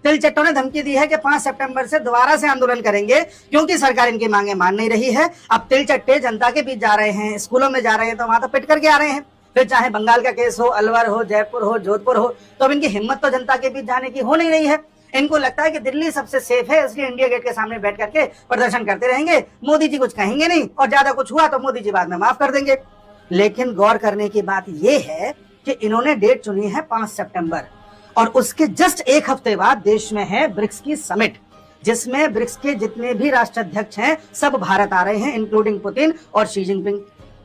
तिलचट्टों ने धमकी दी है कि 5 सितंबर से दोबारा से आंदोलन करेंगे क्योंकि सरकार इनकी मांगे मान नहीं रही है। अब तिलचट्टे जनता के बीच जा रहे हैं, स्कूलों में जा रहे हैं, तो वहां तो पिट करके आ रहे हैं। फिर चाहे बंगाल का केस हो, अलवर हो, जयपुर हो, जोधपुर हो, तो अब इनकी हिम्मत तो जनता के बीच जाने की हो नहीं रही है। इनको लगता है कि दिल्ली सबसे सेफ है, इसलिए इंडिया गेट के सामने बैठ करके प्रदर्शन करते रहेंगे, मोदी जी कुछ कहेंगे नहीं, और ज्यादा कुछ हुआ तो मोदी जी बाद में माफ कर देंगे। लेकिन गौर करने की बात यह है कि इन्होंने डेट चुनी है 5 सितंबर, और उसके जस्ट एक हफ्ते बाद देश में है ब्रिक्स की समिट, जिसमें ब्रिक्स के जितने भी राष्ट्राध्यक्ष हैं सब भारत आ रहे हैं, इंक्लूडिंग पुतिन और शी जिनपिंग।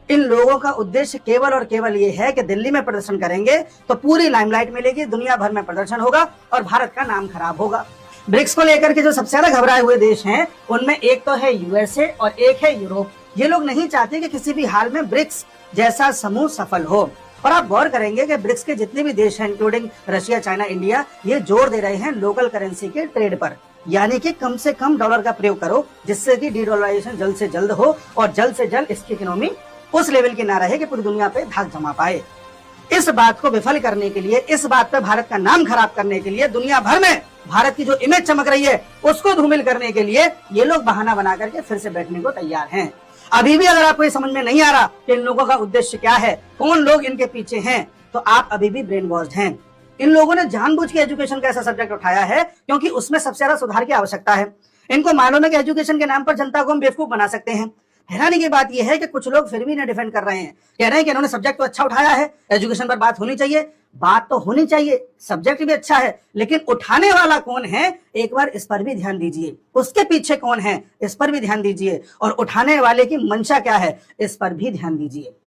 इन लोगों का उद्देश्य केवल और केवल ये है कि दिल्ली में प्रदर्शन करेंगे तो पूरी लाइमलाइट मिलेगी, दुनिया भर में प्रदर्शन होगा और भारत का नाम खराब होगा। ब्रिक्स को लेकर के जो सबसे ज्यादा घबराए हुए देश हैं उनमें एक तो है यूएसए और एक है यूरोप। ये लोग नहीं चाहते कि किसी भी हाल में ब्रिक्स जैसा समूह सफल हो। और आप गौर करेंगे कि ब्रिक्स के जितने भी देश हैं, इंक्लूडिंग रशिया, चाइना, इंडिया, ये जोर दे रहे हैं लोकल करेंसी के ट्रेड पर, यानी कि कम से कम डॉलर का प्रयोग करो, जिससे कि डीडॉलराइजेशन जल्द से जल्द हो और जल्द से जल्द इसकी इकोनॉमी उस लेवल की ना रहे कि पूरी दुनिया पे धाक जमा पाए। इस बात को विफल करने के लिए, इस बात पे भारत का नाम खराब करने के लिए, दुनिया भर में भारत की जो इमेज चमक रही है उसको धूमिल करने के लिए ये लोग बहाना बना करके फिर से बैठने को तैयार हैं। अभी भी अगर आपको ये समझ में नहीं आ रहा कि इन लोगों का उद्देश्य क्या है, कौन लोग इनके पीछे हैं, तो आप अभी भी ब्रेन वॉश्ड हैं। इन लोगों ने जानबूझ के एजुकेशन का ऐसा सब्जेक्ट उठाया है क्योंकि उसमें सबसे ज्यादा सुधार की आवश्यकता है। इनको मालूम है कि एजुकेशन के नाम पर जनता को हम बेवकूफ बना सकते हैं। हैरानी की बात यह है कि कुछ लोग फिर भी इन्हें डिफेंड कर रहे हैं, कह रहे हैं कि इन्होंने सब्जेक्ट तो अच्छा उठाया है, एजुकेशन पर बात होनी चाहिए। बात तो होनी चाहिए, सब्जेक्ट भी अच्छा है, लेकिन उठाने वाला कौन है एक बार इस पर भी ध्यान दीजिए, उसके पीछे कौन है इस पर भी ध्यान दीजिए, और उठाने वाले की मंशा क्या है इस पर भी ध्यान दीजिए।